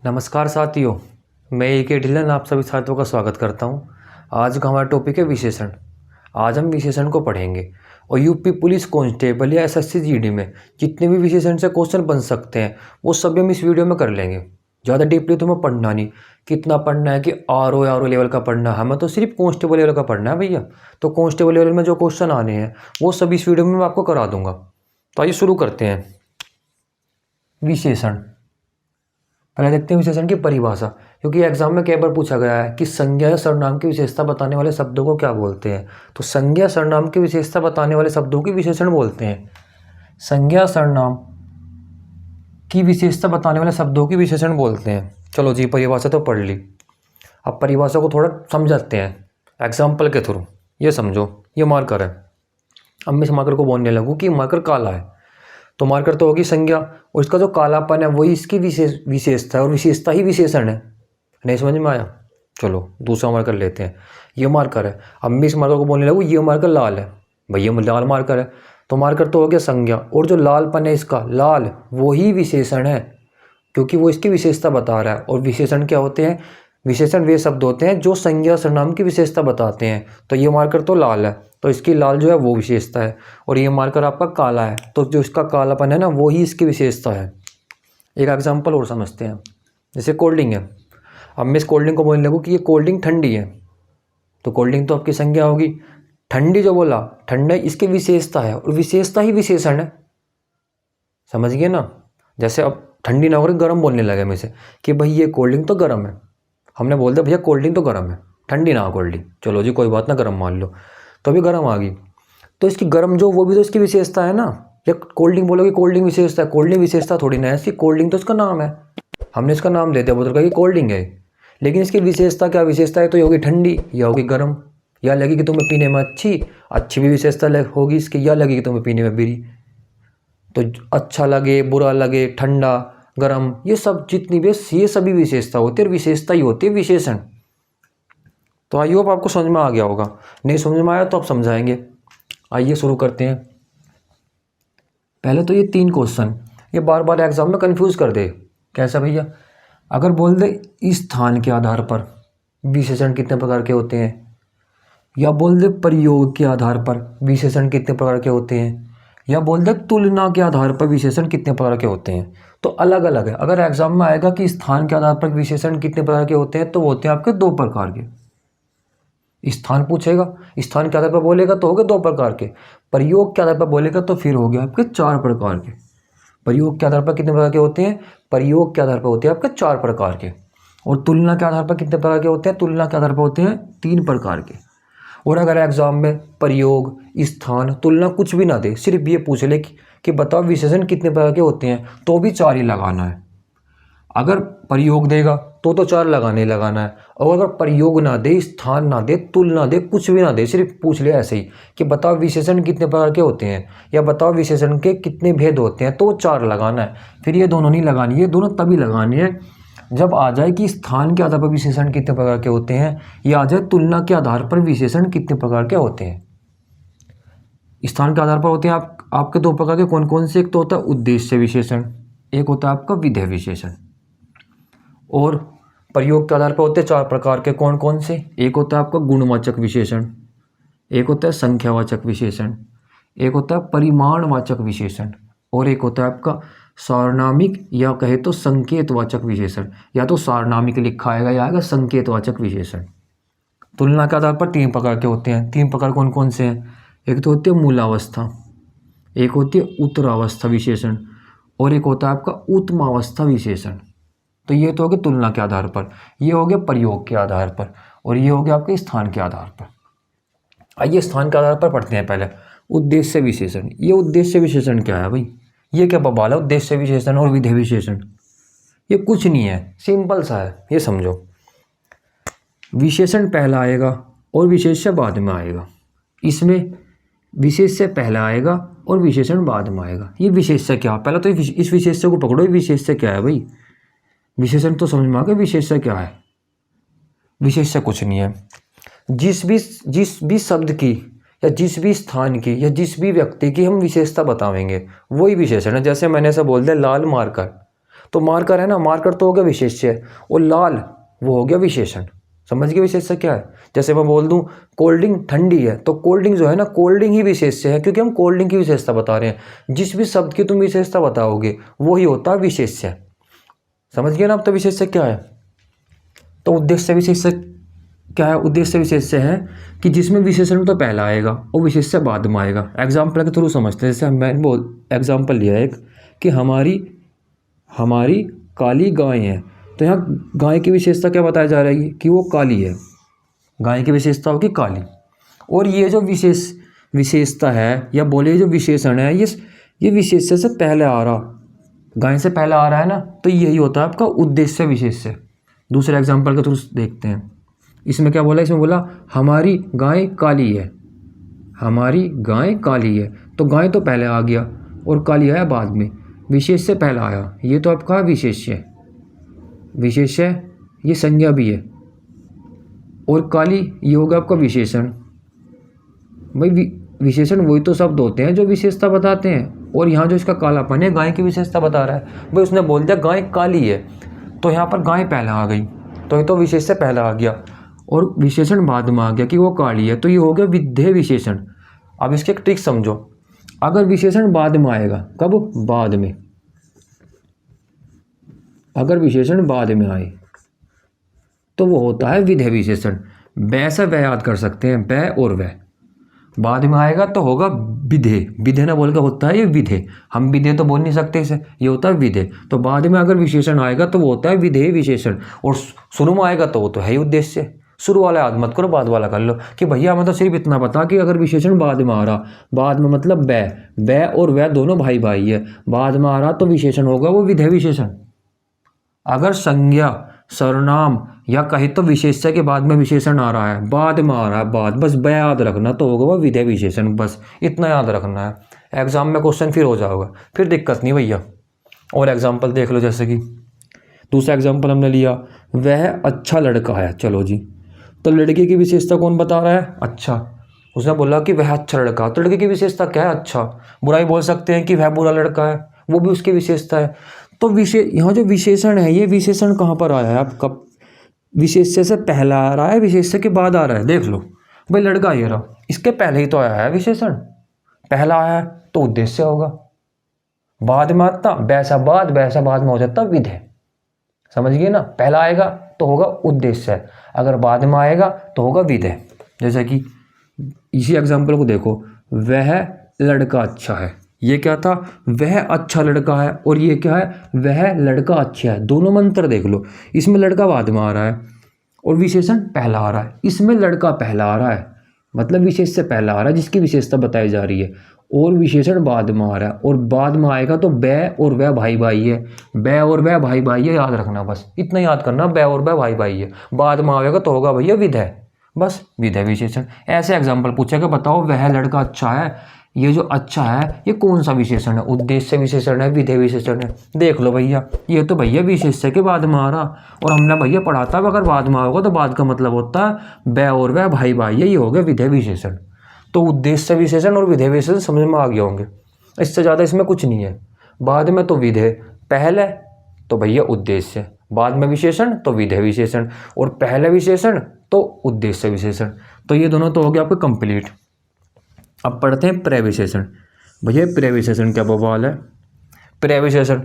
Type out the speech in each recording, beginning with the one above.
नमस्कार साथियों, मैं ए.के. ढिल्लन आप सभी छात्रों का स्वागत करता हूं। आज का हमारा टॉपिक है विशेषण। आज हम विशेषण को पढ़ेंगे और यूपी पुलिस कांस्टेबल या एसएससी जीडी में जितने भी विशेषण से क्वेश्चन बन सकते हैं वो सभी हम इस वीडियो में कर लेंगे। ज़्यादा डीपली तुम्हें पढ़ना नहीं, कितना पढ़ना है कि आर.ओ. लेवल का पढ़ना है, हमें तो सिर्फ कांस्टेबल लेवल का पढ़ना है भैया। तो कांस्टेबल लेवल में जो क्वेश्चन आने हैं वो सभी इस वीडियो में मैं आपको करा दूंगा। तो आइए शुरू करते हैं। विशेषण, पहले देखते हैं विशेषण की परिभाषा, क्योंकि एग्जाम में कई बार पूछा गया है कि संज्ञा या सर्वनाम की विशेषता बताने वाले शब्दों को क्या बोलते हैं। तो संज्ञा सर्वनाम की विशेषता बताने वाले शब्दों की विशेषण बोलते हैं। संज्ञा सर्वनाम की विशेषता बताने वाले शब्दों की विशेषण बोलते हैं। चलो जी, परिभाषा तो पढ़ ली, अब परिभाषा को थोड़ा समझाते हैं एग्जाम्पल के थ्रू। ये समझो, ये मार्कर है। अब मैं इस मार्कर को बोलने लगूँ कि मार्कर काला है, तो मार्कर तो होगी संज्ञा और इसका जो कालापन है वही इसकी विशेषता है और विशेषता ही विशेषण है। नहीं समझ में आया? चलो दूसरा मार्कर लेते हैं। ये मार्कर है, अब मैं इस मार्कर को बोलने लगूँ ये मार्कर लाल है, भैया लाल मार्कर है, तो मार्कर तो हो गया संज्ञा और जो लालपन है इसका लाल वही विशेषण है, क्योंकि वो इसकी विशेषता बता रहा है। और विशेषण क्या होते हैं? विशेषण वे शब्द होते हैं जो संज्ञा सर्वनाम की विशेषता बताते हैं। तो ये मार्कर तो लाल है, तो इसकी लाल जो है वो विशेषता है, और ये मार्कर आपका काला है, तो जो इसका कालापन है ना वो ही इसकी विशेषता है। एक एग्जांपल और समझते हैं, जैसे कोल्ड ड्रिंक है। अब मैं इस कोल्ड ड्रिंक को बोलने लगूँ कि ये कोल्ड ड्रिंक ठंडी है, तो कोल्ड ड्रिंक तो आपकी संज्ञा होगी। ठंडी जो बोला, ठंडा इसकी विशेषता है और विशेषता ही विशेषण है। समझ गए ना? जैसे अब ठंडी ना होकर गर्म बोलने लगे में से कि भाई ये कोल्ड ड्रिंक तो गर्म है, हमने बोल दिया भैया कोल्ड ड्रिंक तो गर्म है, ठंडी ना हो कोल्ड ड्रिंक, चलो जी कोई बात ना, गर्म मान लो, तो अभी गर्म आ गई, तो इसकी गर्म जो वो भी तो इसकी विशेषता है ना। या कोल्ड ड्रिंक बोलोगे कोल्ड ड्रिंक विशेषता है, कोल्ड ड्रिंक विशेषता थोड़ी ना है इसकी, कोल्ड ड्रिंक तो इसका नाम है, हमने इसका नाम दे दिया बोतल का कि कोल्ड ड्रिंक है। लेकिन इसकी विशेषता क्या विशेषता है? तो ये होगी ठंडी या होगी गर्म, या लगेगी तुम्हें पीने में अच्छी भी विशेषता होगी इसकी, या लगेगी तुम्हें पीने में बुरी। तो अच्छा लगे, बुरा लगे, ठंडा, गर्म, ये सब जितनी भी ये सभी विशेषता होती है और विशेषता ही होती है विशेषण। तो आई होप आपको समझ में आ गया होगा, नहीं समझ में आया तो आप समझाएंगे। आइए शुरू करते हैं। पहले तो ये 3 क्वेश्चन ये बार बार एग्जाम में कंफ्यूज कर दे। कैसा भैया? अगर बोल दे स्थान के आधार पर विशेषण कितने प्रकार के होते हैं, या बोल दे प्रयोग के आधार पर विशेषण कितने प्रकार के होते हैं, या बोल दे तुलना के आधार पर विशेषण कितने प्रकार के होते हैं, तो अलग अलग है। अगर एग्जाम में आएगा कि स्थान के आधार पर विशेषण कितने प्रकार के होते हैं, तो वो होते हैं आपके 2 प्रकार के। स्थान पूछेगा, स्थान के आधार पर बोलेगा तो हो गए 2 प्रकार के। प्रयोग के आधार पर बोलेगा तो फिर हो गया आपके 4 प्रकार के। प्रयोग के आधार पर कितने प्रकार के होते हैं? प्रयोग के आधार पर होते हैं आपके 4 प्रकार के। और तुलना के आधार पर कितने प्रकार के होते हैं? तुलना के आधार पर होते हैं 3 प्रकार के। और अगर एग्जाम में प्रयोग, स्थान, तुलना कुछ भी ना दे, सिर्फ ये पूछ ले कि बताओ विशेषण कितने प्रकार के होते हैं, तो भी 4 ही लगाना है। अगर प्रयोग देगा तो 4 लगाना ही लगाना है, और अगर प्रयोग ना दे, स्थान ना दे, तुलना दे, कुछ भी ना दे, सिर्फ पूछ ले ऐसे ही कि बताओ विशेषण कितने प्रकार के होते हैं, या बताओ विशेषण के कितने भेद होते हैं, तो 4 लगाना है। फिर ये दोनों नहीं लगानी, ये दोनों तभी लगानी है जब आ जाए कि स्थान के आधार पर विशेषण कितने प्रकार के होते हैं, या आ जाए तुलना के आधार पर विशेषण कितने प्रकार के होते हैं। स्थान के आधार पर होते हैं आपके 2 प्रकार के, कौन कौन से? एक तो होता है उद्देश्य विशेषण, एक होता है आपका विधेय विशेषण। और प्रयोग के आधार पर होते हैं 4 प्रकार के, कौन कौन से? एक होता है आपका गुणवाचक विशेषण, एक होता है संख्यावाचक विशेषण, एक होता है परिमाणवाचक विशेषण, और एक होता है आपका सार्वनामिक या कहे तो संकेतवाचक विशेषण। या तो सार्वनामिक लिखा आएगा या आएगा संकेतवाचक विशेषण। तुलना के आधार पर 3 प्रकार के होते हैं। 3 प्रकार कौन कौन से हैं? एक तो होती है मूलावस्था, एक होती है उत्तरावस्था विशेषण, और एक होता है आपका उत्तमावस्था विशेषण। तो ये तो हो गया तुलना के आधार पर, ये हो गया प्रयोग के आधार पर, और ये हो गया आपके स्थान के आधार पर। आइए स्थान के आधार पर पढ़ते हैं पहले उद्देश्य विशेषण। ये उद्देश्य विशेषण क्या है भाई? ये क्या बवाल है उद्देश्य विशेषण और विधेय विशेषण? ये कुछ नहीं है, सिंपल सा है, ये समझो। विशेषण पहला आएगा और विशेष्य बाद में आएगा। इसमें विशेष्य पहला आएगा और विशेषण बाद में आएगा। ये विशेष्य क्या? पहले तो इस विशेष्य को पकड़ो, ये विशेष्य क्या है भाई? विशेषण तो समझ में आ गया, विशेष्य क्या है? विशेष्य कुछ नहीं है, जिस भी शब्द की या जिस भी स्थान की या जिस भी व्यक्ति की हम विशेषता बतावेंगे वही विशेषण है। जैसे मैंने ऐसा बोल दिया लाल मार्कर, तो मार्कर है ना, मार्कर तो हो गया विशेष्य, और लाल वो हो गया विशेषण। समझ गए विशेष्य क्या है? जैसे मैं बोल दूं कोल्ड ड्रिंक ठंडी है, तो कोल्ड ड्रिंक जो है ना, कोल्ड ड्रिंक ही विशेष्य है, क्योंकि हम कोल्ड ड्रिंक की विशेषता बता रहे हैं। जिस भी शब्द की तुम विशेषता बताओगे वही होता है विशेष्य। समझ गए ना? अब तो विशेष्य क्या है। तो उद्देश्य विशेष्य क्या है? उद्देश्य विशेष्य है कि जिसमें विशेषण तो पहला आएगा और विशेष्य बाद में आएगा। एग्जाम्पल के थ्रू समझते हैं। जैसे मैंने एग्जाम्पल लिया एक कि हमारी काली गाय है, तो यहाँ गाय की विशेषता क्या बताया जा रहा है कि वो काली है। गाय की विशेषता होगी काली। और ये जो विशेषता है या बोले जो विशेषण है, ये विशेष्य से पहले आ रहा, गाय से पहले आ रहा है ना, तो यही होता है आपका उद्देश्य विशेष्य। दूसरे एग्जाम्पल के थ्रू देखते हैं। इसमें क्या बोला? इसमें बोला हमारी गाय काली है, हमारी गाय काली है, तो गाय तो पहले आ गया और काली आया बाद में, विशेष से पहला आया, ये तो आपका विशेष्य। विशेष्य ये संज्ञा भी है, और काली ये होगा आपका विशेषण। भाई विशेषण वही तो शब्द होते हैं जो विशेषता बताते हैं, और यहाँ जो इसका कालापन है गाय की विशेषता बता रहा है। भाई उसने बोल दिया गाय काली है, तो यहाँ पर गाय पहले आ गई, तो ये तो विशेष से पहले आ गया, और विशेषण बाद में आ गया कि वो काली है, तो ये हो गया विधेय विशेषण। अब इसके एक ट्रिक समझो। अगर विशेषण बाद में आएगा, कब? बाद में। अगर विशेषण बाद में आए तो वो होता है विधेय विशेषण। बै से वह याद कर सकते हैं, बै और वह। बाद में आएगा तो होगा विधेय। विधेय ना बोल के होता है ये विधेय। हम विधेय तो बोल नहीं सकते इसे, ये होता है विधेय। तो बाद में अगर विशेषण आएगा तो वो होता है विधेय विशेषण, और शुरू में आएगा तो वो तो है ही उद्देश्य। शुरू वाला याद मत करो, बाद वाला कर लो कि भैया मैं तो सिर्फ इतना बता कि अगर विशेषण बाद में आ रहा, बाद में मतलब बै और वह दोनों भाई भाई है, बाद में आ रहा तो विशेषण होगा वो विधेय विशेषण। अगर संज्ञा सर्वनाम या कहीं तो विशेष्य के बाद में विशेषण आ रहा है, बाद में आ रहा है, बाद, बस बै याद रखना तो होगा वो विधेय विशेषण, बस इतना याद रखना है। एग्जाम में क्वेश्चन फिर हो जाएगा, फिर दिक्कत नहीं भैया। और एग्जाम्पल देख लो, जैसे कि दूसरा एग्जाम्पल हमने लिया, वह अच्छा लड़का है। चलो जी, तो लड़के की विशेषता कौन बता रहा है? अच्छा। उसने बोला कि वह अच्छा लड़का, तो लड़के की विशेषता क्या है? अच्छा। बुराई बोल सकते हैं कि वह बुरा लड़का है, वो भी उसकी विशेषता है। तो यहाँ जो विशेषण है, ये विशेषण कहाँ पर आया है आपका? विशेष्य से पहला आ रहा है, विशेष्य के बाद आ रहा है। देख लो भाई, लड़का ये रहा, इसके पहले ही तो आया है विशेषण, पहला आया है तो उद्देश्य होगा। बाद में आता वैसा बाद में हो जाता विधेय। समझ गए ना? पहला आएगा तो होगा उद्देश्य, अगर बाद में आएगा तो होगा विधेय। जैसे कि इसी एग्जाम्पल को देखो, वह लड़का अच्छा है, ये क्या था? वह अच्छा लड़का है, और ये क्या है? वह लड़का अच्छा है। दोनों में अंतर देख लो, इसमें लड़का बाद में आ रहा है और विशेषण पहला आ रहा है, इसमें लड़का पहला आ रहा है, मतलब विशेष से पहला आ रहा है जिसकी विशेषता बताई जा रही है, और विशेषण बाद में आ रहा है, और बाद में आएगा तो बै और वह भाई भाई है, बै और वह भाई भाई है, याद रखना, बस इतना याद करना, बै और वह भाई भाई है। बाद में आएगा तो होगा भैया विधेय, बस विधेय विशेषण। ऐसे एग्जाम्पल पूछेगा, बताओ वह लड़का अच्छा है, ये जो अच्छा है ये कौन सा विशेषण है? उद्देश्य विशेषण है, विधेय विशेषण है। देख लो भैया, ये तो भैया विशेष्य के बाद में आ रहा, और हमने भैया पढ़ा था अगर बाद में होगा तो बाद का मतलब होता है बै और वह भाई भाई है, ये हो गया विधेय विशेषण। तो उद्देश्य विशेषण और विधेय विशेषण समझ में आ गए होंगे, इससे ज़्यादा इसमें कुछ नहीं है। बाद में तो विधेय, पहले तो भैया उद्देश्य, बाद में विशेषण तो विधेय विशेषण, और पहले विशेषण तो उद्देश्य विशेषण। तो ये दोनों तो हो गया आपके कंप्लीट। अब पढ़ते हैं प्रविशेषण। भैया प्रविशेषण क्या बवाल है? प्रविशेषण,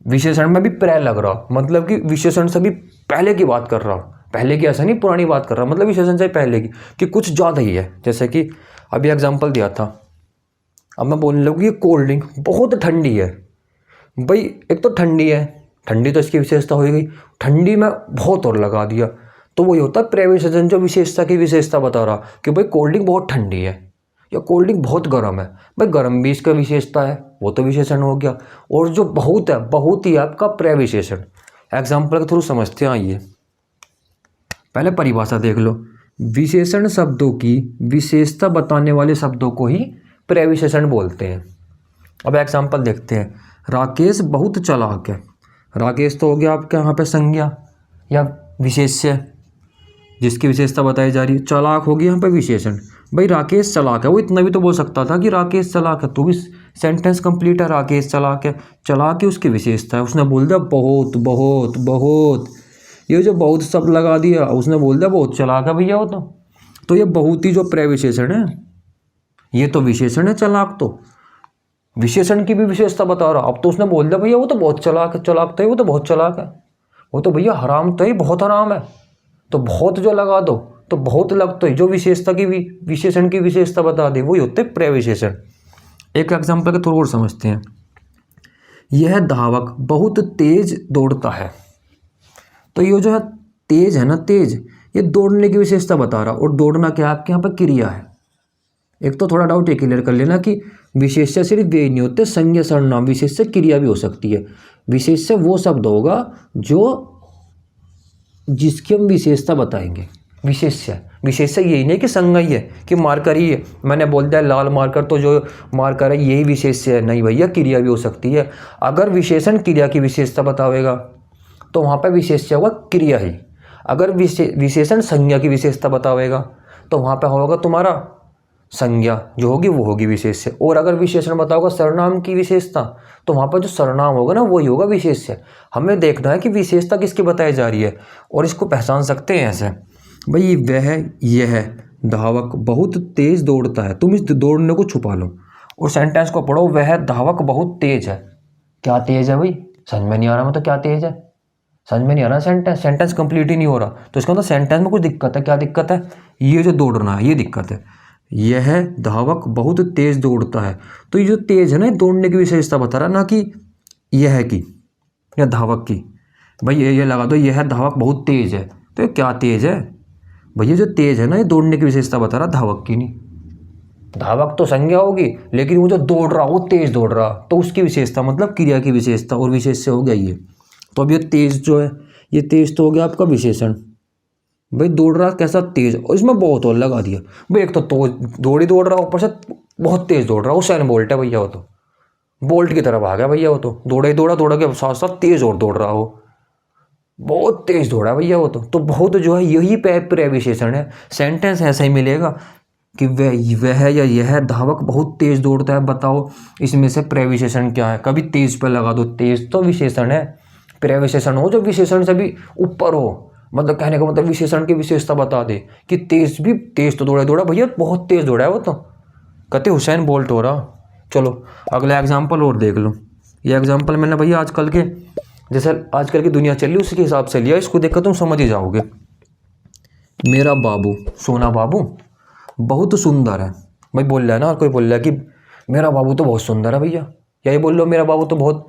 विशेषण में भी प्र लग रहा, मतलब कि विशेषण से भी पहले की बात कर रहा, पहले की ऐसा नहीं पुरानी बात कर रहा, मतलब विशेषण से पहले की, कि कुछ ज़्यादा ही है। जैसे कि अभी एग्जाम्पल दिया था, अब मैं बोलने लगूँ ये कोल्ड ड्रिंक बहुत ठंडी है। भाई एक तो ठंडी है, ठंडी तो इसकी विशेषता हो गई, ठंडी में बहुत और लगा दिया, तो वही होता है प्रविशेषण, जो विशेषता की विशेषता बता रहा कि भाई कोल्ड ड्रिंक बहुत ठंडी है या कोल्ड ड्रिंक बहुत गर्म है। भाई गर्म भी इसका विशेषता है, वो तो विशेषण हो गया, और जो बहुत है, बहुत ही आपका प्रविशेषण। एग्जाम्पल के थ्रू समझते हैं। आइए पहले परिभाषा देख लो। विशेषण शब्दों की विशेषता बताने वाले शब्दों को ही प्रविशेषण बोलते हैं। अब एग्जाम्पल देखते हैं। राकेश बहुत चालाक है। राकेश तो हो गया आपके यहाँ पे संज्ञा या विशेष्य जिसकी विशेषता बताई जा रही है। चालाक होगी यहाँ पे विशेषण। भाई राकेश चालाक है, वो इतना भी तो बोल सकता था कि राकेश चालाक है, तो भी सेंटेंस कंप्लीट है, राकेश चला के उसकी विशेषता है। उसने बोल दिया बहुत बहुत बहुत, ये जो बहुत शब्द लगा दिया, उसने बोल दिया बहुत चालाक है भैया वो तो ये बहुत ही जो प्रविशेषण है, ये तो विशेषण है चालाक, तो विशेषण की भी विशेषता बता रहा। अब तो उसने बोल दिया भैया वो तो बहुत चालाक है, चालाक तो है वो, तो बहुत चालाक है वो, तो भैया हराम तो ही बहुत हराम है, तो बहुत जो लगा दो तो बहुत लग, तो जो विशेषता की विशेषण की विशेषता बता दे वही होते प्रविशेषण। एक एग्जाम्पल के थ्रू और समझते हैं। यह धावक बहुत तेज दौड़ता है, तो ये जो है तेज है ना, तेज, ये दौड़ने की विशेषता बता रहा। और दौड़ना क्या आपके यहाँ पर क्रिया है। एक तो थोड़ा डाउट ये क्लियर कर लेना कि विशेष्य सिर्फ वे नहीं होते, संज्ञा सर्वनाम विशेष्य क्रिया भी हो सकती है। विशेष्य वो शब्द होगा जो जिसकी हम विशेषता बताएंगे। विशेष्य यही नहीं कि संज्ञा ही है कि मार्कर ही है, मैंने बोल दिया लाल मार्कर तो जो मार्कर है यही विशेष्य है, नहीं भैया, क्रिया भी हो सकती है। अगर विशेषण क्रिया की विशेषता बतावेगा तो वहाँ पर विशेष्य होगा क्रिया ही। अगर विशेषण संज्ञा की विशेषता बतावेगा तो वहाँ पर होगा तुम्हारा संज्ञा जो होगी वो होगी विशेष्य। और अगर विशेषण बताओगे सर्वनाम की विशेषता तो वहाँ पर जो सर्वनाम होगा ना वही होगा विशेष्य। हमें देखना है कि विशेषता किसकी बताई जा रही है, और इसको पहचान सकते हैं ऐसे, भाई यह धावक बहुत तेज दौड़ता है, तुम इस दौड़ने को छुपा लो और सेंटेंस को पढ़ो। वह धावक बहुत तेज है, क्या तेज है भाई, समझ में नहीं आ रहा मतलब क्या तेज है, समझ में नहीं आ रहा। सेंटेंस कंप्लीट ही नहीं हो रहा, तो इसका मतलब सेंटेंस में कुछ दिक्कत है। क्या दिक्कत है, ये जो दौड़ना है ये दिक्कत है। यह धावक बहुत तेज दौड़ता है, तो ये जो तेज है ना, दौड़ने की विशेषता बता रहा, ना कि यह की या धावक की। भाई ये लगा दो, यह धावक बहुत तेज है, तो ये क्या तेज है भैया, जो तेज है ना ये दौड़ने की विशेषता बता रहा, धावक की नहीं। धावक तो संज्ञा होगी, लेकिन वो जो दौड़ रहा वो तेज दौड़ रहा, तो उसकी विशेषता मतलब क्रिया की विशेषता, और विशेष्य हो गया ये। तो अब ये तेज जो है, ये तेज तो हो गया आपका विशेषण। भाई दौड़ रहा कैसा तेज, और इसमें बहुत और लगा दिया भाई, एक तो दौड़ रहा, ऊपर से बहुत तेज दौड़ रहा, उसेन बोल्ट है भैया वो तो, बोल्ट की तरफ आ गया भैया वो तो, दौड़ा के साथ साथ तेज और दौड़ रहा हो, बहुत तेज दौड़ा भैया वो तो बहुत जो है यही प्रविशेषण है। सेंटेंस ऐसा ही मिलेगा कि वह या यह धावक बहुत तेज दौड़ता है, बताओ इसमें से प्रविशेषण क्या है। कभी तेज पर लगा दो, तेज तो विशेषण है, प्रविशेषण हो जो विशेषण से भी ऊपर हो, मतलब कहने का मतलब विशेषण की विशेषता बता दे कि तेज तो दौड़ा भैया, बहुत तेज दौड़ा है वो तो, कहते हुसैन बोल्ट हो रहा। चलो अगला एग्जाम्पल और देख लो। ये एग्जाम्पल मैंने भैया आजकल के, जैसे आजकल की दुनिया चल रही उसी के हिसाब से लिया, इसको देखकर तुम समझ ही जाओगे। मेरा बाबू, सोना बाबू बहुत सुंदर है। भाई बोल रहा है ना, और कोई बोल रहा है कि मेरा बाबू तो बहुत सुंदर है भैया, या ये बोल लो मेरा बाबू तो बहुत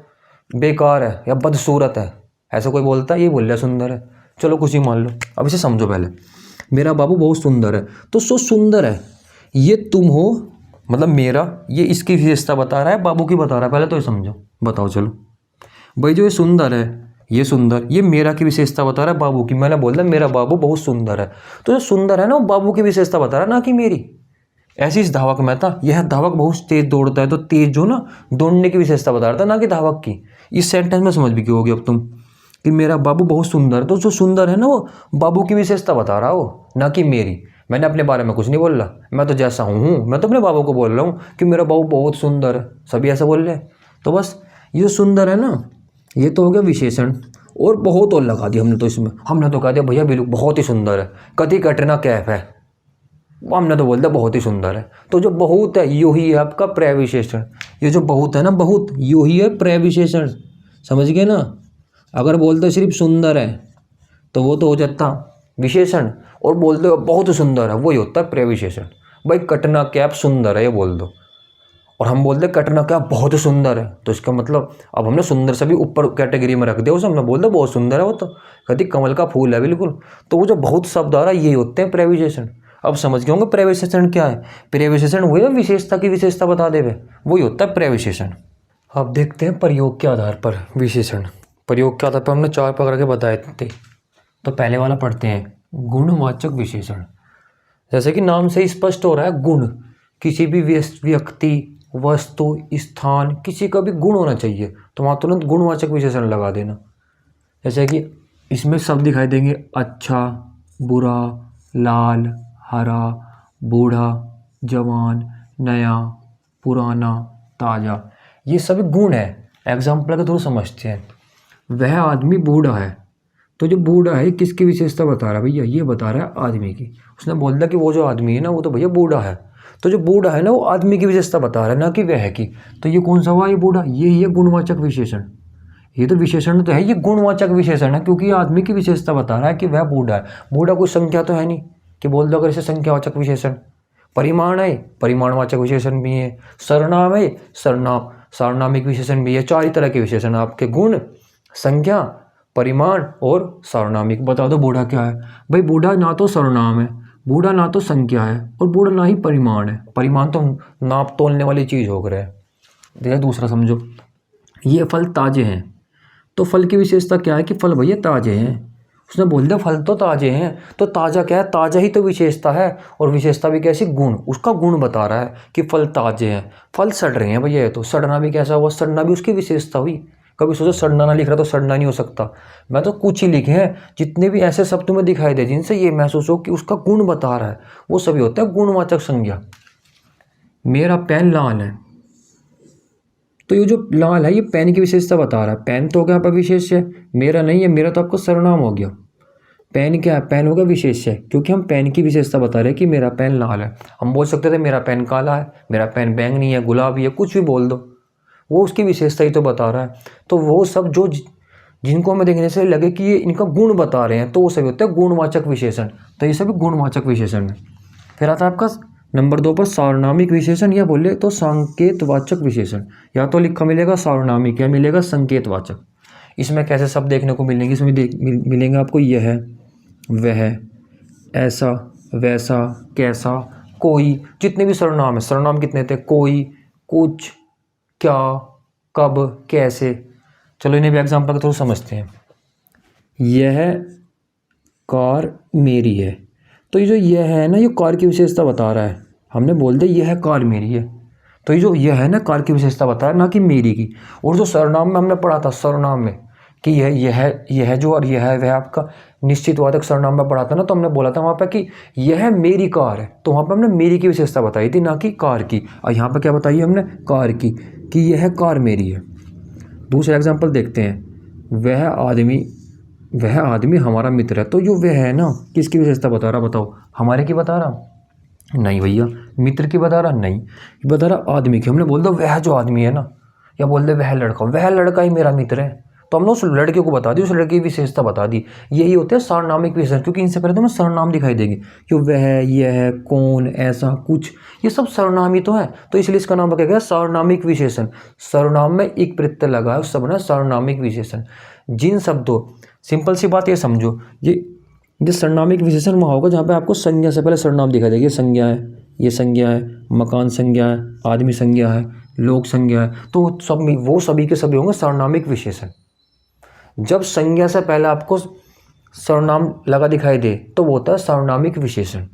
बेकार है या बदसूरत है, ऐसा कोई बोलता है, ये बोल रहा है सुंदर है। चलो कुछ ही मान लो, अब इसे समझो पहले। मेरा बाबू बहुत सुंदर है, तो सो सुंदर है ये तुम हो, मतलब मेरा, ये इसकी विशेषता बता रहा है, बाबू की बता रहा है, पहले तो ये समझो। बताओ चलो भाई, जो ये सुंदर है, ये सुंदर, ये मेरा की विशेषता बता रहा है बाबू की। मैंने बोल दिया मेरा बाबू बहुत सुंदर है, तो जो सुंदर है ना वो बाबू की विशेषता बता रहा है, ना कि मेरी। ऐसी इस धावक में था, यह धावक बहुत तेज दौड़ता है, तो तेज जो ना दौड़ने की विशेषता बता रहा था, ना कि धावक की। इस सेंटेंस में समझ भी क्यों होगी अब तुम कि मेरा बाबू बहुत सुंदर है, तो जो सुंदर है ना वो बाबू की विशेषता बता रहा हो, ना कि मेरी। मैंने अपने बारे में कुछ नहीं बोल रहा, मैं तो जैसा हूँ मैं तो अपने बाबू को बोल रहा हूँ कि मेरा बाबू बहुत सुंदर है, सभी ऐसा बोल रहे हैं। तो बस ये जो सुंदर है ना, ये तो हो गया विशेषण, और बहुत और लगा दिया हमने तो इसमें। हमने तो कह दिया भैया बिल्कुल बहुत ही सुंदर है, कति कटना कैफ है, हमने तो बोल दिया बहुत ही सुंदर है। तो जो बहुत है यो ही है आपका प्रविशेषण। ये जो बहुत है ना, बहुत यो ही है प्रविशेषण, समझ गए ना। अगर बोलते सिर्फ सुंदर है तो वो तो हो जाता विशेषण, और बोलते हो बहुत सुंदर है वही होता है प्रविशेषण। भाई कटना कैप सुंदर है ये बोल दो, और हम बोलते कटना कैप बहुत सुंदर है, तो इसका मतलब अब हमने सुंदर से भी ऊपर कैटेगरी में रख दिया उसे, हमने बोल दिया बहुत सुंदर है वो तो, कहती कमल का फूल है बिल्कुल। तो वो जो बहुत शब्द आ रहा है यही होते हैं प्रविशेषण। अब समझ गए होंगे प्रविशेषण क्या है। प्रविशेषण वही है विशेषता की विशेषता बता देवे, वही होता है प्रविशेषण। अब देखते हैं प्रयोग के आधार पर विशेषण। प्रयोग के आधार पर हमने 4 पकड़ के बताए थे। तो पहले वाला पढ़ते हैं, गुणवाचक विशेषण। जैसे कि नाम से स्पष्ट हो रहा है, गुण, किसी भी व्यक्ति, वस्तु, स्थान, किसी का भी गुण होना चाहिए, तो वहाँ तुरंत गुणवाचक विशेषण लगा देना। जैसे कि इसमें शब्द दिखाई देंगे, अच्छा, बुरा, लाल, हरा, बूढ़ा, जवान, नया, पुराना, ताज़ा, ये सभी गुण है। एग्जाम्पल के थ्रू समझते हैं। वह आदमी बूढ़ा है, तो जो बूढ़ा है किसकी विशेषता बता रहा है भैया? ये बता रहा है आदमी की। उसने बोल दिया कि वो जो आदमी है ना वो तो भैया बूढ़ा है, तो जो बूढ़ा है ना वो आदमी की विशेषता बता रहा है, ना कि वह की। तो ये कौन सा हुआ? ये बूढ़ा। ये गुणवाचक विशेषण। ये तो विशेषण तो है, ये गुणवाचक विशेषण है, क्योंकि ये आदमी की विशेषता बता रहा है कि वह बूढ़ा है। बूढ़ा कोई संख्या तो है नहीं कि बोल दो अगर इसे संख्यावाचक विशेषण। परिमाण है, परिमाणवाचक विशेषण भी है। सर्वनाम है, सार्वनामिक विशेषण भी है। 4 ही तरह के विशेषण आपके, गुण, संख्या, परिमाण और सार्वनामिक। बता दो बूढ़ा क्या है भाई? बूढ़ा ना तो सर्वनाम है, बूढ़ा ना तो संख्या है, और बूढ़ा ना ही परिमाण है। परिमाण तो नाप तोलने वाली चीज़ हो गया है। देखिए दूसरा समझो, ये फल ताजे हैं, तो फल की विशेषता क्या है कि फल भैया ताजे हैं। उसने बोल दिया फल तो ताजे हैं, तो ताज़ा क्या है? ताज़ा ही तो विशेषता है, और विशेषता भी कैसी? गुण। उसका गुण बता रहा है कि फल ताजे हैं। फल सड़ रहे हैं भैया, ये तो सड़ना भी कैसा हुआ? सड़ना भी उसकी विशेषता हुई। कभी सोचो सड़ना ना लिख रहा तो सड़ना नहीं हो सकता। मैं तो कुछ ही लिखे हैं, जितने भी ऐसे शब्द तुम्हें दिखाई दे जिनसे ये महसूस हो कि उसका गुण बता रहा है, वो सभी होते हैं गुणवाचक संज्ञा। मेरा पेन लाल है, तो ये जो लाल है ये पेन की विशेषता बता रहा है। पेन तो हो गया आपका विशेष्य, मेरा नहीं है, मेरा तो आपका सर्वनाम हो गया। पेन क्या है? पेन हो गया विशेष्य, क्योंकि हम पेन की विशेषता बता रहे हैं कि मेरा पेन लाल है। हम बोल सकते थे मेरा पेन काला है, मेरा पेन बैंगनी है, गुलाबी है, कुछ भी बोल दो, वो उसकी विशेषता ही तो बता रहा है। तो वो सब जो जिनको हमें देखने से लगे कि ये इनका गुण बता रहे हैं, तो वो सभी होते हैं गुणवाचक विशेषण। तो ये सभी गुणवाचक विशेषण है। फिर आता है आपका नंबर 2 पर सार्वनामिक विशेषण, या बोले तो संकेतवाचक विशेषण। या तो लिखा मिलेगा सार्वनामिक या मिलेगा संकेतवाचक। इसमें कैसे शब्द देखने को मिलेंगे? इसमें मिलेंगे आपको यह, वह, ऐसा, वैसा, कैसा, कोई। जितने भी सर्वनाम है, सर्वनाम कितने थे? कोई, कुछ, क्या, कब, कैसे। चलो इन्हें भी एग्जाम्पल के थ्रू समझते हैं। यह कार मेरी है, तो ये जो यह है ना, ये कार की विशेषता बता रहा है। हमने बोल दिया यह कार मेरी है, तो ये जो यह है ना कार की विशेषता बता रहा है, ना कि मेरी की। और जो सर्वनाम में हमने पढ़ा था, सर्वनाम में कि यह जो और यह है वह आपका निश्चितवाचक सर्वनाम में पढ़ा था ना, तो हमने बोला था वहाँ पे कि यह मेरी कार है, तो वहाँ पे हमने मेरी की विशेषता बताई थी, ना कि कार की। और यहाँ पे क्या बताई हमने? कार की, कि यह कार मेरी है। दूसरा एग्जाम्पल देखते हैं। वह आदमी हमारा मित्र है, तो जो वह है ना किसकी विशेषता बता रहा? बताओ, हमारे की बता रहा? नहीं भैया। मित्र की बता रहा? नहीं, बता रहा आदमी की। हमने बोल दो वह जो आदमी है ना, या बोल दे वह लड़का ही मेरा मित्र है, तो हमने उस लड़के को बता दी, उस लड़के की विशेषता बता दी। यही होते हैं सार्वनामिक विशेषण, क्योंकि इनसे पहले तो हमें सर्वनाम दिखाई देंगे कि वह, यह, कौन, ऐसा, कुछ, ये सब सर्वनाम ही तो है। तो इसलिए इसका नाम क्या गया? सार्वनामिक विशेषण। सर्वनाम में एक प्रत्यय लगा है, उस सब ना सार्वनामिक विशेषण। जिन शब्दों, सिंपल सी बात ये समझो, ये सर्वनामिक विशेषण वहाँ होगा जहाँ पे आपको संज्ञा से पहले सर्वनाम दिखाई देगी। संज्ञा है, ये संज्ञा है, मकान संज्ञा है, आदमी संज्ञा है, लोग संज्ञा है, तो वो सभी के सभी होंगे सार्वनामिक विशेषण। जब संज्ञा से पहले आपको सर्वनाम लगा दिखाई दे तो वो होता है सार्वनामिक विशेषण।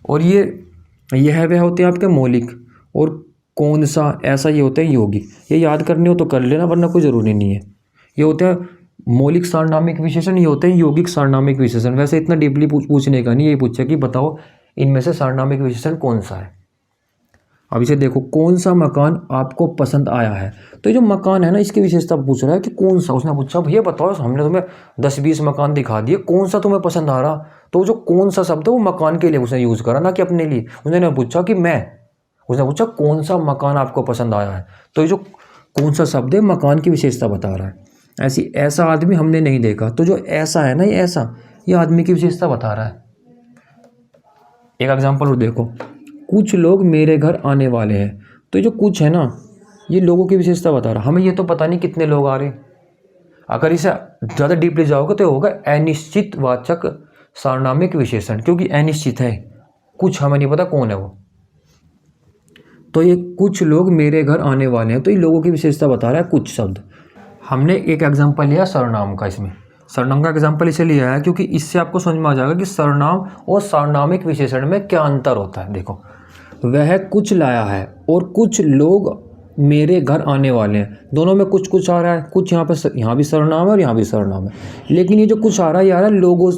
और यह वह होते हैं आपके मौलिक, और कौन सा, ऐसा, ये होते हैं यौगिक। ये याद करने हो तो कर लेना, वरना कोई ज़रूरी नहीं है। ये होते हैं मौलिक सार्वनामिक विशेषण, ये होते हैं यौगिक सार्वनामिक विशेषण। वैसे इतना डीपली पूछने का नहीं, ये पूछा कि बताओ इनमें से सार्वनामिक विशेषण कौन सा है। अब इसे देखो, कौन सा मकान आपको पसंद आया है, तो ये जो मकान है ना इसकी विशेषता पूछ रहा है कि कौन सा। उसने पूछा भैया बताओ, हमने तुम्हें 10-20 मकान दिखा दिए, कौन सा तुम्हें पसंद आ रहा? तो जो कौन सा शब्द है वो मकान के लिए उसने यूज़ करा, ना कि अपने लिए। उसने पूछा कि उसने पूछा कौन सा मकान आपको पसंद आया है, तो ये जो कौन सा शब्द है मकान की विशेषता बता रहा है। ऐसा आदमी हमने नहीं देखा, तो जो ऐसा है ना, ये आदमी की विशेषता बता रहा है। एक एग्जांपल और देखो, कुछ लोग मेरे घर आने वाले हैं, तो ये जो कुछ है ना, ये लोगों की विशेषता बता रहा है। हमें ये तो पता नहीं कितने लोग आ रहे हैं। अगर इसे ज़्यादा डीपली जाओगे तो होगा अनिश्चितवाचक सार्वनामिक विशेषण, क्योंकि अनिश्चित है, कुछ हमें नहीं पता कौन है वो। तो ये कुछ लोग मेरे घर आने वाले हैं, तो ये लोगों की विशेषता बता रहा है कुछ शब्द। हमने एक एग्जाम्पल लिया सर्वनाम का। इसमें सर्वनाम का एग्जाम्पल इसे लिया है क्योंकि इससे आपको समझ में आ जाएगा कि सर्वनाम और सार्वनामिक विशेषण में क्या अंतर होता है। देखो, वह कुछ लाया है और कुछ लोग मेरे घर आने वाले हैं, दोनों में कुछ कुछ आ रहा है। कुछ यहाँ भी सर्वनाम है और यहाँ भी सर्वनाम है, लेकिन ये जो कुछ आ रहा है, ये आ रहा है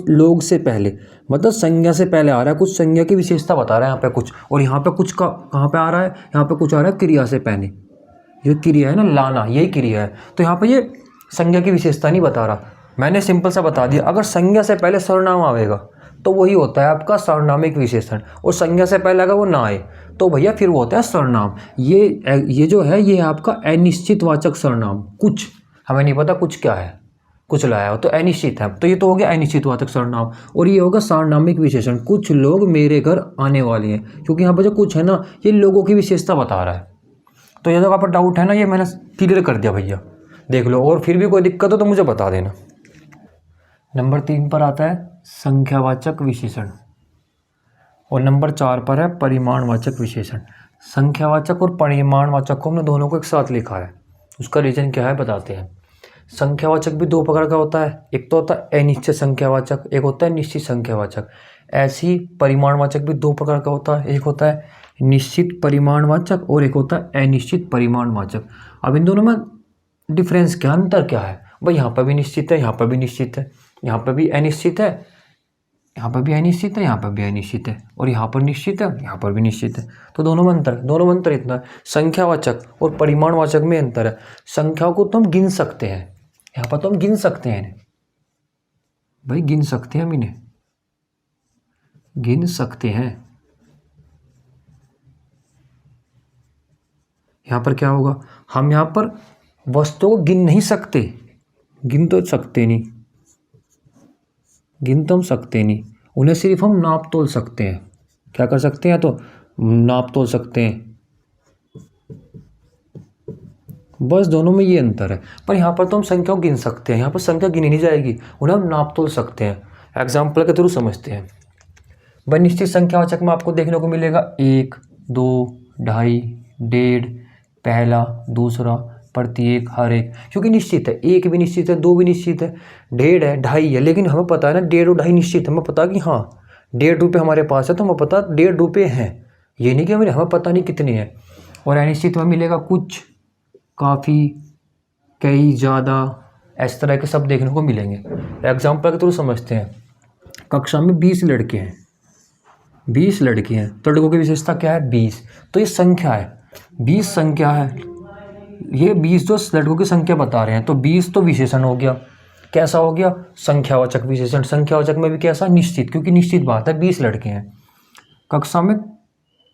लोग से पहले, मतलब संज्ञा से पहले आ रहा है। कुछ संज्ञा की विशेषता बता रहा है यहाँ पे कुछ, और यहाँ पे कुछ का कहाँ पे आ रहा है? यहाँ पे कुछ आ रहा है क्रिया से पहले। ये क्रिया है ना लाना, यही क्रिया है। तो यहाँ पर ये संज्ञा की विशेषता नहीं बता रहा, मैंने सिंपल सा बता दिया। अगर संज्ञा से पहले सर्वनाम आएगा तो वही होता है आपका सार्वनामिक विशेषण, और संज्ञा से पहले अगर वो ना आए तो भैया फिर वो होता है सर्वनाम। ये जो है ये आपका अनिश्चितवाचक सर्वनाम। कुछ हमें नहीं पता कुछ क्या है, कुछ लाया हो तो अनिश्चित है, तो ये तो हो गया अनिश्चितवाचक सर्वनाम। और ये होगा सार्वनामिक विशेषण, कुछ लोग मेरे घर आने वाले हैं, क्योंकि यहाँ पर जो कुछ है ना ये लोगों की विशेषता बता रहा है। तो ये जो आपका डाउट है ना ये मैंने क्लियर कर दिया भैया, देख लो। और फिर भी कोई दिक्कत हो तो मुझे बता देना। नंबर 3 पर आता है संख्यावाचक विशेषण, और नंबर 4 पर है परिमाणवाचक विशेषण। संख्यावाचक और परिमाणवाचक को हमने दोनों को एक साथ लिखा है, उसका रीजन क्या है बताते हैं। संख्यावाचक भी दो प्रकार का होता है, एक तो होता है अनिश्चित संख्यावाचक, एक होता है निश्चित संख्यावाचक। ऐसे ही परिमाणवाचक भी दो प्रकार का होता है, एक होता है निश्चित परिमाणवाचक और एक होता है अनिश्चित परिमाणवाचक। अब इन दोनों में डिफरेंस क्या, अंतर क्या है भाई? यहाँ पर भी निश्चित है, यहाँ पर भी निश्चित है, यहाँ पर भी अनिश्चित है, यहाँ पर भी अनिश्चित है, यहाँ पर भी अनिश्चित है, और यहाँ पर निश्चित है, यहाँ पर भी निश्चित है। तो दोनों में अंतर इतना है। संख्यावाचक और परिमाणवाचक में अंतर है। संख्याओं को तो हम गिन सकते हैं, यहाँ पर तो हम गिन सकते हैं इन्हें, भाई गिन सकते हैं हम इन्हें, गिन सकते हैं। यहाँ पर क्या होगा, हम यहाँ पर वस्तुओं को गिन नहीं सकते, गिन तो सकते नहीं, गिन तो हम सकते नहीं, उन्हें सिर्फ हम नाप तोल सकते हैं। क्या कर सकते हैं, तो नाप तोल सकते हैं, बस दोनों में ये अंतर है। पर यहाँ पर तो हम संख्या को गिन सकते हैं, यहाँ पर संख्या गिनी नहीं जाएगी, उन्हें हम नाप तोल सकते हैं। एग्जाम्पल के थ्रू समझते हैं। भाई निश्चित संख्यावाचक में आपको देखने को मिलेगा 1, 2, 2.5, 1.5, पहला, दूसरा, प्रत्येक, हर एक, क्योंकि निश्चित है। 1 भी निश्चित है, 2 भी निश्चित है, 1.5 है, 2.5 है, लेकिन हमें पता है ना 1.5 और 2.5 निश्चित है। हमें पता कि हाँ 1.5 रुपये हमारे पास है, तो हमें पता 1.5 रुपये हैं, ये नहीं कि हमें पता नहीं कितने हैं। और अनिश्चित में मिलेगा कुछ, काफ़ी, कई, ज़्यादा, इस तरह के सब देखने को मिलेंगे। एग्जाम्पल के थ्रू समझते हैं। कक्षा में 20 लड़के हैं, 20 लड़के हैं, तो लड़कों की विशेषता क्या है, 20। तो ये संख्या है, 20 संख्या है, ये 20 जो लड़कों की संख्या बता रहे हैं, तो 20 तो विशेषण हो गया। कैसा हो गया, संख्यावाचक विशेषण। संख्यावाचक में भी कैसा, निश्चित, क्योंकि निश्चित बात है 20 लड़के हैं। कक्षा में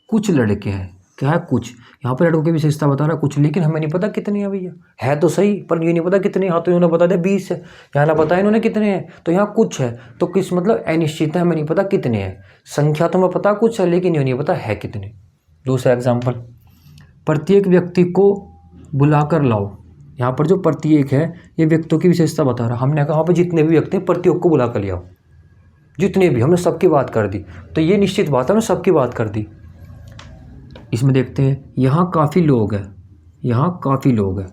कुछ लड़के हैं, क्या है, कुछ। यहाँ पर लड़कों की विशेषता बता रहा है कुछ, लेकिन हमें नहीं पता कितने हैं भैया, है तो सही पर ये नहीं पता कितने। हाँ तो इन्होंने बता दिया 20 है, यहाँ ना बताया इन्होंने कितने हैं, तो यहाँ कुछ है, तो किस मतलब अनिश्चित है, हमें नहीं पता कितने हैं। संख्या तो हमें पता कुछ है, लेकिन ये नहीं पता है कितने। दूसरा एग्जाम्पल, प्रत्येक व्यक्ति को बुलाकर लाओ। यहाँ पर जो प्रत्येक है ये व्यक्तियों की विशेषता बता रहा। हमने कहा पर जितने भी व्यक्ति हैं प्रत्येक को बुला कर ले आओ, जितने भी, हमने सबकी बात कर दी, तो ये निश्चित बात है, हमने सबकी बात कर दी। इसमें देखते हैं, यहाँ काफ़ी लोग हैं, यहाँ काफ़ी लोग हैं।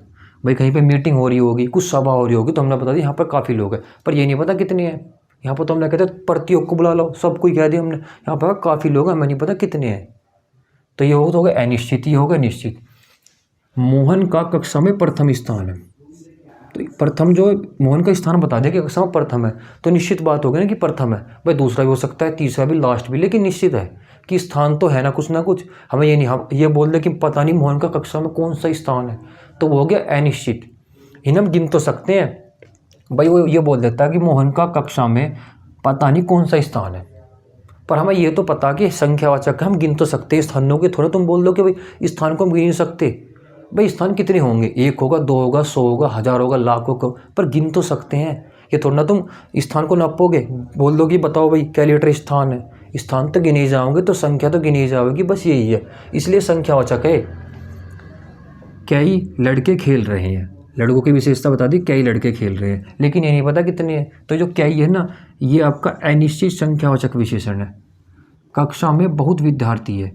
भाई कहीं पे मीटिंग हो रही होगी, कुछ सभा हो रही होगी, तो हमने बता दिया यहाँ पर काफ़ी लोग हैं, पर ये नहीं पता कितने हैं। यहाँ पर तो हमने कहते प्रत्येक को बुला लो, सबको ही कह दिया हमने, यहाँ पर काफ़ी लोग हैं, हमें नहीं पता कितने हैं। तो ये हो गया अनिश्चित, ये होगा निश्चित। मोहन का कक्षा में प्रथम स्थान है, तो प्रथम जो मोहन का स्थान बता दें कि कक्षा में प्रथम है, तो निश्चित बात हो गई ना कि प्रथम है। भाई दूसरा भी हो सकता है, तीसरा भी, लास्ट भी, लेकिन निश्चित है कि स्थान तो है ना कुछ। हमें ये नहीं, हम ये बोल दे कि पता नहीं मोहन का कक्षा में कौन सा स्थान है, तो वो हो गया अनिश्चित। इन्हें हम गिन तो सकते हैं, भाई वो ये बोल देता है कि मोहन का कक्षा में पता नहीं कौन सा स्थान है, पर हमें ये तो पता कि संख्यावाचक हम गिन तो सकते हैं स्थानों के। थोड़े तुम बोल दो कि भाई स्थान को हम गिन नहीं सकते, भाई स्थान कितने होंगे, 1 होगा, 2 होगा, 100 होगा, 1000 होगा, लाख होगा, पर गिन तो सकते हैं। ये थोड़ा ना तुम स्थान को नापोगे, बोल दो कि बताओ भाई कैलकुलेटर स्थान है, स्थान तो गिने जाओगे, तो संख्या तो गिनी जाओगी, बस यही है, इसलिए संख्यावाचक है। कई लड़के खेल रहे हैं, लड़कों की विशेषता बता दी, कई लड़के खेल रहे हैं, लेकिन ये नहीं पता कितने हैं। तो जो कई है ना, ये आपका अनिश्चित संख्यावाचक विशेषण है। कक्षा में बहुत विद्यार्थी है,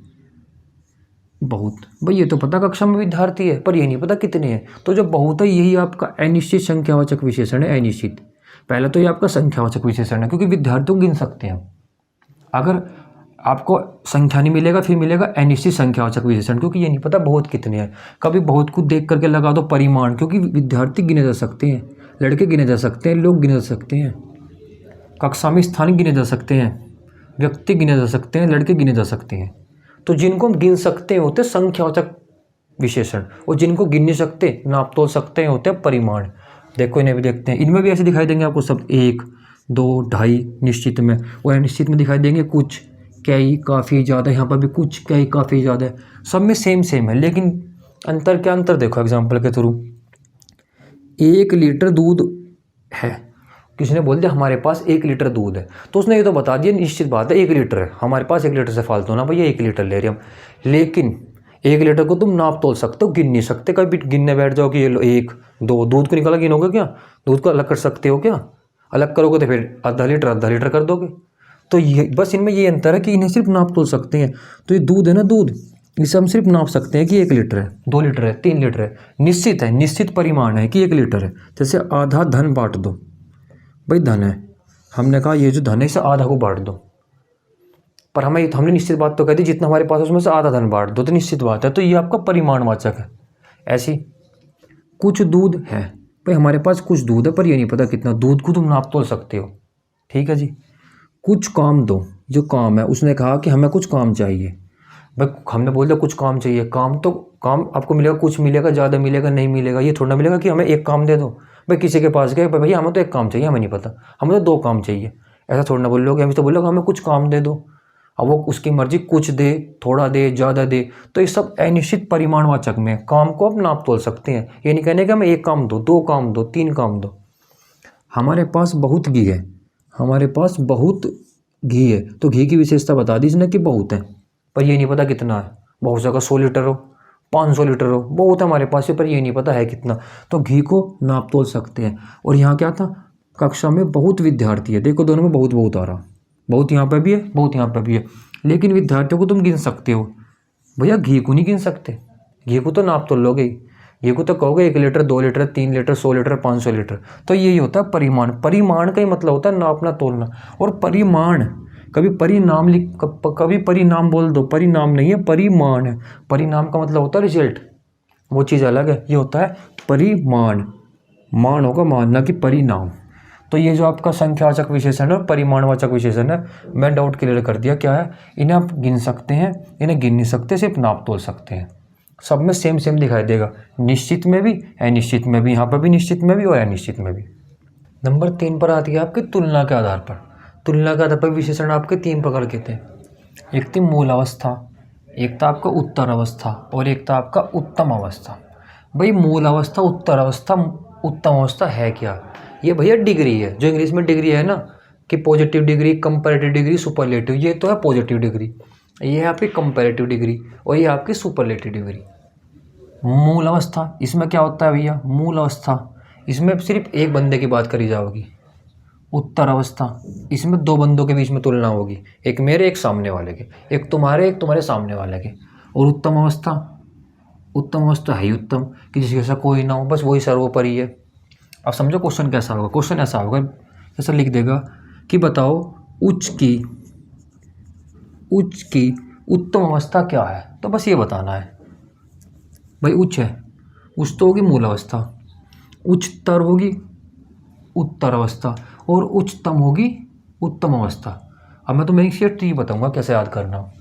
बहुत, भाई ये तो पता कक्षा में विद्यार्थी है, पर ये नहीं पता कितने हैं। तो जो बहुत है यही आपका अनिश्चित संख्यावाचक विशेषण है, अनिश्चित। पहले तो ये आपका संख्यावाचक विशेषण है, क्योंकि विद्यार्थियों को गिन सकते हैं। अगर आपको संख्या नहीं मिलेगा, फिर मिलेगा अनिश्चित संख्यावाचक विशेषण, क्योंकि ये नहीं पता बहुत कितने हैं। कभी बहुत को देख करके लगा दो परिमाण, क्योंकि विद्यार्थी गिने जा सकते हैं, लड़के गिने जा सकते हैं, लोग गिने जा सकते हैं, कक्षा में स्थान गिने जा सकते हैं, व्यक्ति गिने जा सकते हैं, लड़के गिने जा सकते हैं। तो जिनको हम गिन सकते हैं होते संख्यावाचक विशेषण, और जिनको गिन नहीं सकते, नाप तोल सकते हैं, होते हैं परिमाण। देखो इन्हें भी देखते हैं, इनमें भी ऐसे दिखाई देंगे आपको सब 1, 2, ढाई निश्चित में, और अनिश्चित में दिखाई देंगे कुछ, कई, काफ़ी ज़्यादा, यहाँ पर भी कुछ, कई, काफ़ी ज़्यादा, सब में सेम सेम है। लेकिन अंतर क्या, अंतर देखो एग्जाम्पल के थ्रू। 1 लीटर दूध है, किसी ने बोल दिया हमारे पास 1 लीटर दूध है, तो उसने ये तो बता दिया निश्चित बात है 1 लीटर है, हमारे पास 1 लीटर से फालतू ना भैया 1 लीटर ले रहे हम। लेकिन 1 लीटर को तुम नाप तोल सकते हो, गिन नहीं सकते। कभी गिनने बैठ जाओ कि ये लो 1, 2, दूध को निकाला गिनोगे क्या? दूध को अलग कर सकते हो क्या? अलग करोगे तो फिर आधा लीटर कर दोगे। तो ये बस इनमें ये अंतर है कि इन्हें सिर्फ नाप तोल सकते हैं। तो ये दूध है ना, दूध, इसे हम सिर्फ नाप सकते हैं कि 1 लीटर है, 2 लीटर है, 3 लीटर है, निश्चित है, निश्चित परिमाण है कि 1 लीटर है। जैसे आधा धन बांट दो, भाई धन है, हमने कहा ये जो धन है इसे आधा को बांट दो, पर हमने निश्चित बात तो कह दी जितना हमारे पास है उसमें से आधा धन बांट दो, तो निश्चित बात है, तो ये आपका परिमाणवाचक है। ऐसी कुछ दूध है, भाई हमारे पास कुछ दूध है पर ये नहीं पता कितना, दूध को तुम नाप तोल सकते हो, ठीक है जी। कुछ काम दो, जो काम है, उसने कहा कि हमें कुछ काम चाहिए, भाई हमने बोल दिया कुछ काम चाहिए, काम तो काम आपको मिलेगा, कुछ मिलेगा, ज़्यादा मिलेगा, नहीं मिलेगा, ये थोड़ा मिलेगा कि हमें एक काम दे दो। भाई किसी के पास गए, भैया हमें तो एक काम चाहिए, हमें नहीं पता, हमें तो 2 काम चाहिए, ऐसा थोड़ा ना बोल लोगे, हमें तो बोलोगे हमें कुछ काम दे दो। अब वो उसकी मर्जी, कुछ दे, थोड़ा दे, ज़्यादा दे, तो ये सब अनिश्चित परिमाणवाचक में, काम को आप नाप तोल सकते हैं। ये नहीं कहने कि हमें 1 काम दो, 2 काम दो, 3 काम दो। हमारे पास बहुत घी है, हमारे पास बहुत घी है, तो घी की विशेषता बता दी इसने कि बहुत है, पर ये नहीं पता कितना है। बहुत जगह 100 लीटर हो, 500 लीटर हो, बहुत है हमारे पास पर ये नहीं पता है कितना, तो घी को नाप तोल सकते हैं। और यहाँ क्या था, कक्षा में बहुत विद्यार्थी है, देखो दोनों में बहुत बहुत आ रहा, बहुत यहाँ पे भी है, बहुत यहाँ पे भी है, लेकिन विद्यार्थियों को तुम गिन सकते हो, भैया घी को नहीं गिन सकते, घी को तो नाप तोल लोगे, घी को तो कहोगे 1 litre, 2 litre, 3 litre, 100 litre, 500 litre. तो यही होता है परिमाण। परिमाण का ही मतलब होता है नापना तोलना। और परिमाण, कभी परिणाम कभी परिणाम बोल दो, परिणाम नहीं है, परिमाण है। परिणाम का मतलब होता है रिजल्ट, वो चीज़ अलग है, ये होता है परिमाण, मान होगा मान, ना कि परिणाम। तो ये जो आपका संख्यावाचक विशेषण है और परिमाणवाचक विशेषण है, मैं डाउट क्लियर कर दिया क्या है। इन्हें आप गिन सकते हैं, इन्हें गिन नहीं सकते, सिर्फ नाप तोल सकते हैं। सब में सेम सेम दिखाई देगा, निश्चित में भी, अनिश्चित में भी, यहाँ पर भी निश्चित में भी और अनिश्चित में भी। नंबर 3 पर आती है आपकी तुलना के आधार पर। तुलना के आधार पर विशेषण आपके 3 प्रकार के थे। एक थी मूल अवस्था, एक था आपका उत्तर अवस्था, और एक था आपका उत्तम अवस्था। भाई मूल अवस्था, उत्तर अवस्था, उत्तम अवस्था है क्या? ये भैया डिग्री है, जो इंग्लिश में डिग्री है ना कि positive degree, comparative degree, superlative, ये तो है पॉजिटिव डिग्री, ये है आपकी कंपैरेटिव डिग्री, और ये आपकी सुपरलेटिव डिग्री। मूल अवस्था, इसमें क्या होता है भैया, मूल अवस्था इसमें सिर्फ एक बंदे की बात करी जाएगी। उत्तर अवस्था, इसमें 2 बंदों के बीच में तुलना होगी, एक मेरे, एक सामने वाले के, एक तुम्हारे सामने वाले के। और उत्तम अवस्था, उत्तम अवस्था है ही उत्तम, कि जिसके जैसा कोई ना हो, बस वही सर्वोपरि है। अब समझो क्वेश्चन कैसा होगा। क्वेश्चन ऐसा होगा, जैसा लिख देगा कि बताओ उच्च की उत्तम अवस्था क्या है, तो बस ये बताना है। भाई उच्च है, उच्च तो होगी मूल अवस्था, उच्चतर होगी उत्तर अवस्था, और उच्चतम होगी उत्तम अवस्था। अब मैं तुम्हें एक शेट ये बताऊंगा कैसे याद करना।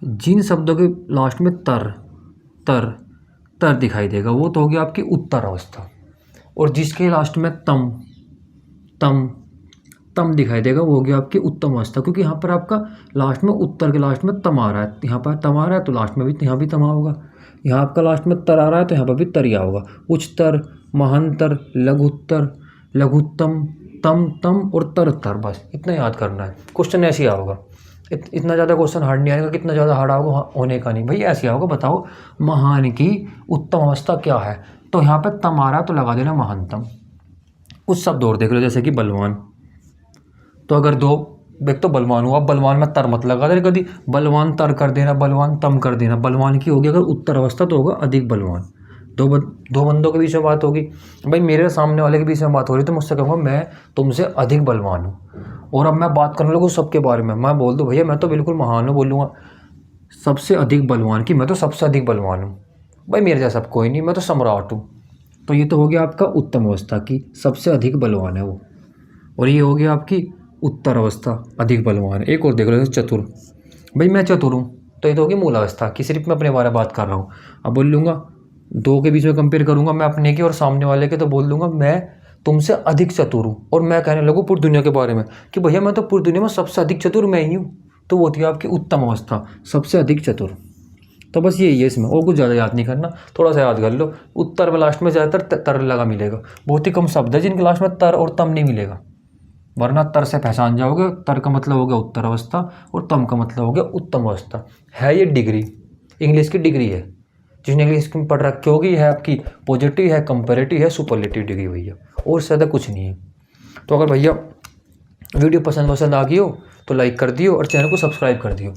जिन शब्दों के लास्ट में तर तर तर दिखाई देगा वो तो होगी आपकी उत्तर अवस्था, और जिसके लास्ट में तम तम तम दिखाई देगा वो होगी आपकी उत्तम अवस्था। क्योंकि यहाँ पर आपका लास्ट में, उत्तर के लास्ट में तम आ रहा है, यहाँ पर तम आ रहा है तो लास्ट में भी, यहाँ भी तम होगा। यहाँ आपका लास्ट में तर आ रहा है तो यहाँ पर भी तरिया होगा। उच्चतर, महानतर, लघुत्तर, लघुत्तम, तम तम और तर, बस इतना याद करना है। क्वेश्चन ऐसे ही आओगा, इतना ज़्यादा क्वेश्चन हार्ड नहीं आएगा, कितना ज़्यादा हार्ड आओगा होने का नहीं भाई, ऐसे आओगा। बताओ महान की उत्तम अवस्था क्या है, तो यहाँ पर तम आ रहा है तो लगा देना महानतम। कुछ शब्द और देख लो, जैसे कि बलवान, तो अगर 2 एक तो बलवान हुआ, बलवान में तर मत लगा देना कभी, बलवान तर कर देना, बलवान तम कर देना। बलवान की होगी अगर उत्तर अवस्था तो होगा अधिक बलवान। दो बंदों के बीच में बात होगी, भाई मेरे सामने वाले के बीच में बात हो रही तो मुझसे कहूँगा मैं तुमसे अधिक बलवान हूँ। और अब मैं बात करने लगूँ सबके बारे में, मैं बोल दूँ भैया मैं तो बिल्कुल महान हूँ, बोलूँगा सबसे अधिक बलवान की मैं तो सबसे अधिक बलवान हूँ, भाई मेरे जैसा कोई नहीं, मैं तो सम्राट हूँ। तो ये तो हो गया आपका उत्तम अवस्था की सबसे अधिक बलवान है वो, और ये हो गया आपकी उत्तर अवस्था अधिक बलवान। एक और देख लो, चतुर, भाई मैं चतुर हूँ तो ये तो होगी मूलावस्था की। सिर्फ मैं अपने बारे में बात कर रहा हूँ। अब बोल लूँगा दो के बीच में कंपेयर करूँगा मैं अपने के और सामने वाले के, तो बोल दूंगा मैं तुमसे अधिक चतुर हूँ, और मैं कहने लगूँ पूरी दुनिया के बारे में कि भैया मैं तो पूरी दुनिया में सबसे अधिक चतुर मैं ही हूँ, तो वो होती है आपकी उत्तम अवस्था, सबसे अधिक चतुर। तो बस यही है इसमें, और कुछ ज़्यादा याद नहीं करना, थोड़ा सा याद कर लो। उत्तर में लास्ट में ज़्यादातर तर लगा मिलेगा, बहुत ही कम शब्द है जिनके लास्ट में तर और तम नहीं मिलेगा, वरना तर से पहचान जाओगे। तर का मतलब हो गया उत्तर अवस्था और तम का मतलब हो गया उत्तम अवस्था। है ये डिग्री, इंग्लिश की डिग्री है, जिसने इंग्लिश में पढ़ रखी होगी, है आपकी पॉजिटिव, है कंपैरेटिव, है सुपरलेटिव डिग्री भैया, और ज़्यादा कुछ नहीं है। तो अगर भैया वीडियो पसंद आ गई हो तो लाइक कर दियो और चैनल को सब्सक्राइब कर दियो।